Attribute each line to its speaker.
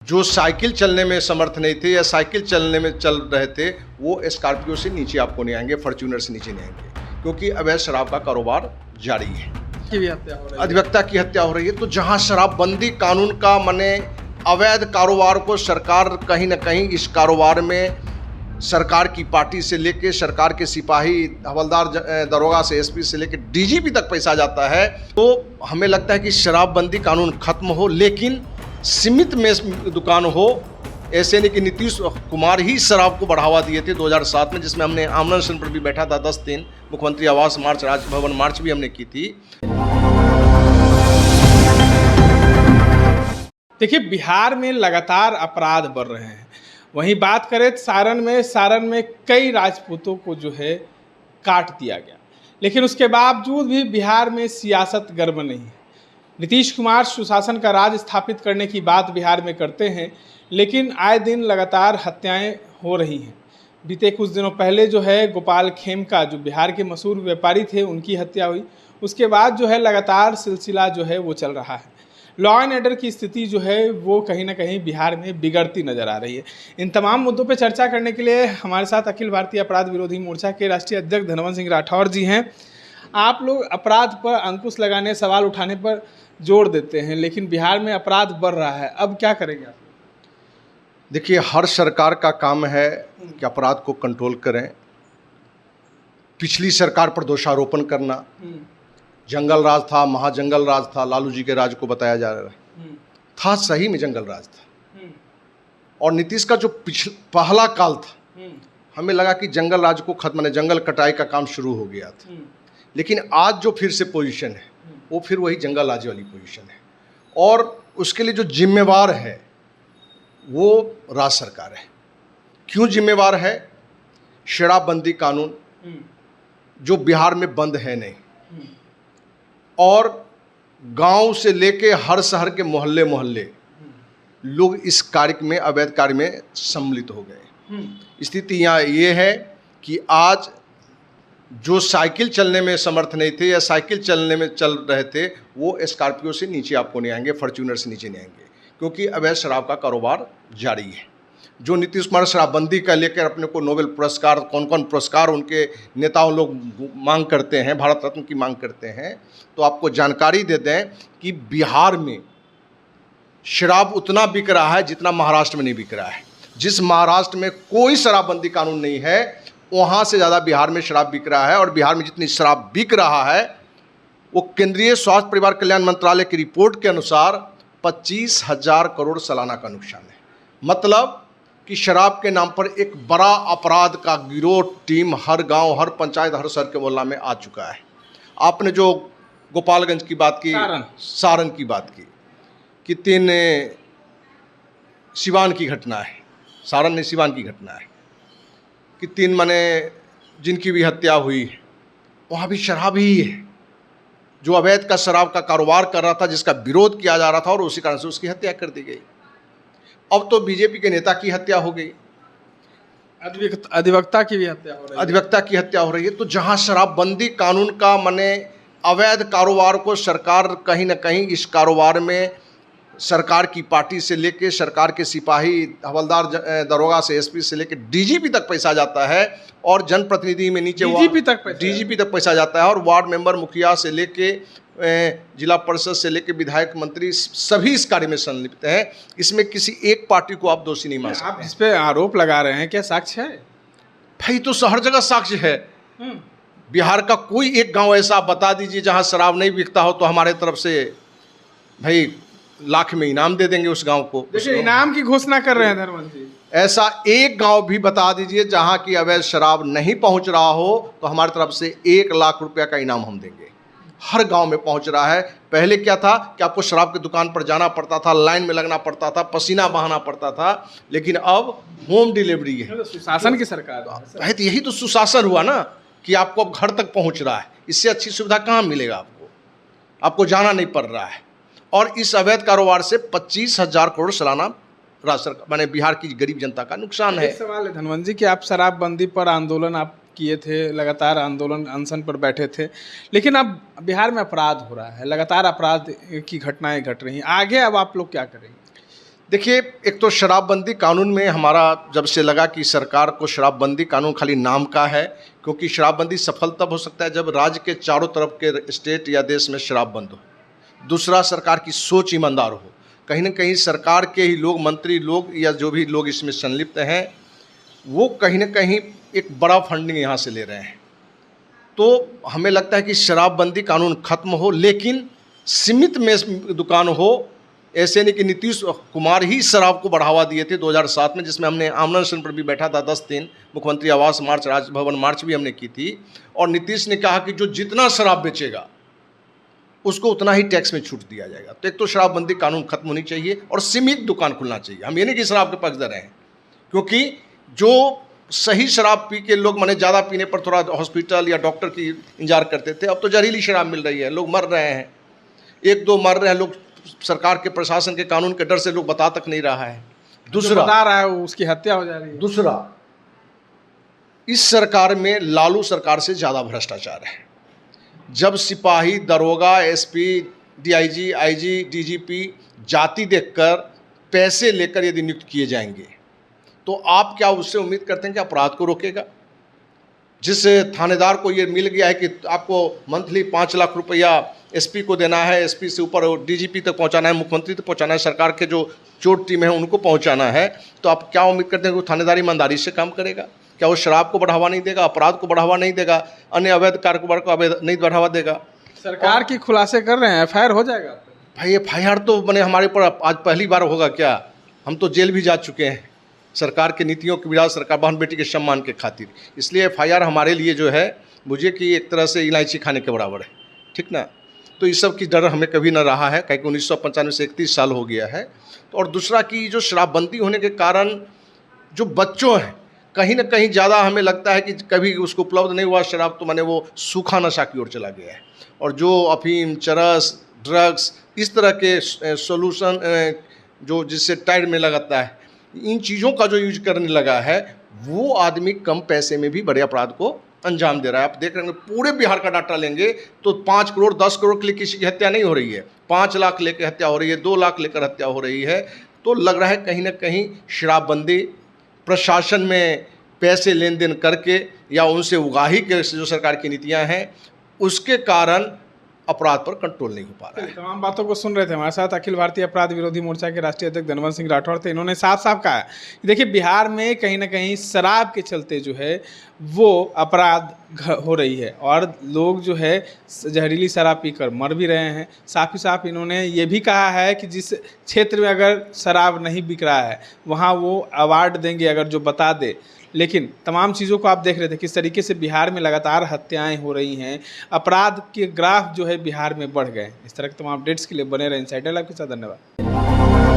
Speaker 1: जो साइकिल चलने में समर्थ नहीं थे या साइकिल चलने में चल रहे थे वो स्कॉर्पियो से नीचे आपको नहीं आएंगे, फॉर्च्यूनर से नीचे नहीं आएंगे, क्योंकि अवैध शराब का कारोबार जारी है। अधिवक्ता की हत्या हो रही है। तो जहां शराबबंदी कानून का माने अवैध कारोबार को सरकार कहीं ना कहीं इस कारोबार में सरकार की पार्टी से लेके सरकार के सिपाही, हवलदार, दरोगा से एसपी से लेके डीजीपी तक पैसा जाता है। तो हमें लगता है कि शराबबंदी कानून खत्म हो, लेकिन सीमित में दुकान हो। ऐसे नहीं कि नीतीश कुमार ही शराब को बढ़ावा दिए थे 2007 में, जिसमें हमने आमरण अनशन पर भी बैठा था 10 दिन, मुख्यमंत्री आवास मार्च, राजभवन मार्च भी हमने की थी।
Speaker 2: देखिए, बिहार में लगातार अपराध बढ़ रहे हैं। वहीं बात करें सारण में कई राजपूतों को जो है काट दिया गया, लेकिन उसके बावजूद भी बिहार में सियासत गर्म नहीं है। नीतीश कुमार सुशासन का राज स्थापित करने की बात बिहार में करते हैं, लेकिन आए दिन लगातार हत्याएं हो रही हैं। बीते कुछ दिनों पहले जो है गोपाल खेमका, जो बिहार के मशहूर व्यापारी थे, उनकी हत्या हुई। उसके बाद जो है लगातार सिलसिला जो है वो चल रहा है। लॉ एंड ऑर्डर की स्थिति जो है वो कहीं ना कहीं बिहार में बिगड़ती नजर आ रही है। इन तमाम मुद्दों पर चर्चा करने के लिए हमारे साथ अखिल भारतीय अपराध विरोधी मोर्चा के राष्ट्रीय अध्यक्ष धनवंत सिंह राठौर जी हैं। आप लोग अपराध पर अंकुश लगाने, सवाल उठाने पर जोर देते हैं, लेकिन बिहार में अपराध बढ़ रहा है, अब क्या करेंगे आप?
Speaker 1: देखिए, हर सरकार का काम है कि अपराध को कंट्रोल करें। पिछली सरकार पर दोषारोपण करना, जंगल राज था, महाजंगल राज था, लालू जी के राज को बताया जा रहा था, सही में जंगल राज था। और नीतीश का जो पहला काल था, हमें लगा कि जंगल राज को खत्म, ने जंगल कटाई का काम शुरू हो गया था। लेकिन आज जो फिर से पोजीशन है वो फिर वही जंगल राज वाली पोजीशन है, और उसके लिए जो जिम्मेवार है वो राज्य सरकार है। क्यों जिम्मेवार है? शराबबंदी कानून जो बिहार में बंद है नहीं, और गांव से लेके हर शहर के मोहल्ले मोहल्ले लोग इस कार्य में, अवैध कार्य में सम्मिलित हो गए। स्थिति यहाँ ये है कि आज जो साइकिल चलने में समर्थ नहीं थे या साइकिल चलने में चल रहे थे वो स्कॉर्पियो से नीचे आपको नहीं आएंगे, फॉर्च्यूनर से नीचे नहीं आएंगे, क्योंकि अवैध शराब का कारोबार जारी है। जो नीतीश कुमार शराबबंदी का लेकर अपने को नोबेल पुरस्कार, कौन कौन पुरस्कार उनके नेताओं लोग मांग करते हैं, भारत रत्न की मांग करते हैं, तो आपको जानकारी दे दें कि बिहार में शराब उतना बिक रहा है जितना महाराष्ट्र में नहीं बिक रहा है। जिस महाराष्ट्र में कोई शराबबंदी कानून नहीं है, वहाँ से ज़्यादा बिहार में शराब बिक रहा है। और बिहार में जितनी शराब बिक रहा है वो केंद्रीय स्वास्थ्य परिवार कल्याण मंत्रालय की रिपोर्ट के अनुसार 25,000 करोड़ सालाना का नुकसान है। मतलब कि शराब के नाम पर एक बड़ा अपराध का गिरोह टीम हर गांव, हर पंचायत, हर शहर के मोहल्ला में आ चुका है। आपने जो गोपालगंज की बात की, सारण की बात की, कि 3 सिवान की घटना है, सारण में सिवान की घटना है कि 3 माने जिनकी भी हत्या हुई है, वहाँ भी शराब ही है। जो अवैध का शराब का कारोबार कर रहा था, जिसका विरोध किया जा रहा था, और उसी कारण से उसकी हत्या कर दी गई। अब तो बीजेपी के नेता की हत्या हो गई,
Speaker 2: अधिवक्ता की भी हत्या हो रही है।
Speaker 1: अधिवक्ता की हत्या हो रही है। तो जहां शराबबंदी कानून का माने अवैध कारोबार को सरकार कहीं ना कहीं इस कारोबार में सरकार की पार्टी से लेके सरकार के सिपाही, हवलदार, दरोगा से एसपी से लेके डीजीपी तक पैसा जाता है, और जनप्रतिनिधि में नीचे डीजीपी तक पैसा जाता है, और वार्ड मेंबर, मुखिया से लेके जिला परिषद से लेके विधायक, मंत्री, सभी इस कार्य में संलिप्त हैं। इसमें किसी एक पार्टी को आप दोषी नहीं मान सकते।
Speaker 2: आप इस पे आरोप लगा रहे हैं, क्या साक्ष्य है?
Speaker 1: भाई, तो हर जगह साक्ष्य है। बिहार का कोई एक गांव ऐसा आप बता दीजिए जहां शराब नहीं बिकता हो, तो हमारे तरफ से भाई लाख में इनाम दे देंगे उस गांव को।
Speaker 2: देखिए, इनाम की घोषणा कर रहे हैं धनवंत जी।
Speaker 1: ऐसा एक गांव भी बता दीजिए जहां की अवैध शराब नहीं पहुंच रहा हो, तो हमारी तरफ से 1 लाख रुपया का इनाम हम देंगे। हर गांव में पहुंच रहा है। पहले क्या था कि आपको शराब की दुकान पर जाना पड़ता था, लाइन में लगना पड़ता था, पसीना बहाना पड़ता था, लेकिन अब होम डिलीवरी है।
Speaker 2: तो सुशासन की सरकार
Speaker 1: है, तो यही तो सुशासन हुआ ना, कि आपको अब घर तक पहुंच रहा है। इससे अच्छी सुविधा कहाँ मिलेगा आपको? आपको जाना नहीं पड़ रहा है। और इस अवैध कारोबार से 25,000 करोड़ सालाना राज्य सरकार, माने बिहार की गरीब जनता का नुकसान है।
Speaker 2: एक सवाल है धनवंत जी कि आप शराबबंदी पर आंदोलन आप किए थे, लगातार आंदोलन अनशन पर बैठे थे, लेकिन अब बिहार में अपराध हो रहा है, लगातार अपराध की घटनाएं घट रही हैं, आगे अब आप लोग क्या करेंगे?
Speaker 1: देखिए, एक तो शराबबंदी कानून में हमारा जब से लगा कि सरकार को शराबबंदी कानून खाली नाम का है, क्योंकि शराबबंदी सफल तब हो सकता है जब राज्य के चारों तरफ के स्टेट या देश में शराब बंद हो। दूसरा, सरकार की सोच ईमानदार हो। कहीं ना कहीं सरकार के ही लोग, मंत्री लोग या जो भी लोग इसमें संलिप्त हैं, वो कहीं ना कहीं एक बड़ा फंडिंग यहाँ से ले रहे हैं। तो हमें लगता है कि शराबबंदी कानून खत्म हो, लेकिन सीमित में दुकान हो। ऐसे नहीं कि नीतीश कुमार ही शराब को बढ़ावा दिए थे 2007 में, जिसमें हमने आमरण अनशन पर भी बैठा था 10 दिन, मुख्यमंत्री आवास मार्च, राजभवन मार्च भी हमने की थी। और नीतीश ने कहा कि जो जितना शराब बेचेगा उसको उतना ही टैक्स में छूट दिया जाएगा। तो एक तो शराबबंदी कानून खत्म होनी चाहिए और सीमित दुकान खुलना चाहिए। हम ये नहीं कि शराब के पक्षधर हैं, क्योंकि जो सही शराब पी के लोग माने ज़्यादा पीने पर थोड़ा हॉस्पिटल या डॉक्टर की इंतजार करते थे, अब तो जहरीली शराब मिल रही है, लोग मर रहे हैं, 1-2 मर रहे हैं लोग, सरकार के प्रशासन के कानून के डर से लोग बता तक नहीं रहा है। दूसरा
Speaker 2: बता रहा है उसकी हत्या हो जा रही है।
Speaker 1: दूसरा, इस सरकार में लालू सरकार से ज़्यादा भ्रष्टाचार है। जब सिपाही, दरोगा, एसपी, डीआईजी, आईजी, डीजीपी जाति देखकर पैसे लेकर यदि नियुक्त किए जाएंगे तो आप क्या उससे उम्मीद करते हैं कि अपराध को रोकेगा? जिस थानेदार को ये मिल गया है कि आपको मंथली 5 लाख रुपया एसपी को देना है, एसपी से ऊपर डीजीपी तक पहुंचाना है, मुख्यमंत्री तक पहुंचाना है, सरकार के जो चोट टीम है उनको पहुंचाना है, तो आप क्या उम्मीद करते हैं कि वो थानेदारी ईमानदारी से काम करेगा? क्या वो शराब को बढ़ावा नहीं देगा, अपराध को बढ़ावा नहीं देगा, अन्य अवैध कारोबार को अवैध नहीं बढ़ावा देगा?
Speaker 2: सरकार की खुलासे कर रहे हैं, एफआईआर हो जाएगा
Speaker 1: भाई। एफआईआर तो मैंने हमारे ऊपर आज पहली बार होगा क्या? हम तो जेल भी जा चुके हैं सरकार के नीतियों के विरोध, सरकार बहन बेटी के सम्मान के खातिर। इसलिए एफआईआर हमारे लिए जो है, मुझे कि एक तरह से इलायची खाने के बराबर है, ठीक ना? तो इस सब की डर हमें कभी ना रहा है, क्योंकि 1995 से 31 साल हो गया है। तो और दूसरा कि जो शराबबंदी होने के कारण जो बच्चों हैं, कहीं ना कहीं ज़्यादा हमें लगता है कि कभी उसको उपलब्ध नहीं हुआ शराब, तो माने वो सूखा नशा की ओर चला गया है। और जो अफीम, चरस, ड्रग्स, इस तरह के सोल्यूशन जो जिससे टायर में लगाता है, इन चीज़ों का जो यूज करने लगा है, वो आदमी कम पैसे में भी बड़े अपराध को अंजाम दे रहा है। आप देख रहे हैं, पूरे बिहार का डाटा लेंगे तो 5 करोड़ 10 करोड़ के लिए किसी की हत्या नहीं हो रही है, 5 लाख लेकर हत्या हो रही है, 2 लाख लेकर हत्या हो रही है। तो लग रहा है कहीं ना कहीं शराबबंदी प्रशासन में पैसे लेन देन करके या उनसे उगाही के जो सरकार की नीतियां हैं उसके कारण अपराध पर कंट्रोल नहीं हो पा रहा है।
Speaker 2: तमाम बातों को सुन रहे थे हमारे साथ अखिल भारतीय अपराध विरोधी मोर्चा के राष्ट्रीय अध्यक्ष धनवंत सिंह राठौड़ थे। इन्होंने साफ साफ कहा कि देखिए, बिहार में कहीं ना कहीं शराब के चलते जो है वो अपराध हो रही है और लोग जो है जहरीली शराब पीकर मर भी रहे हैं। साथ ही साथ इन्होंने ये भी कहा है कि जिस क्षेत्र में अगर शराब नहीं बिक रहा है वहाँ वो अवार्ड देंगे अगर जो बता दे। लेकिन तमाम चीज़ों को आप देख रहे थे किस तरीके से बिहार में लगातार हत्याएं हो रही हैं, अपराध के ग्राफ जो है बिहार में बढ़ गए। इस तरह के तमाम अपडेट्स के लिए बने रहे इनसाइडर लाइव के साथ। धन्यवाद।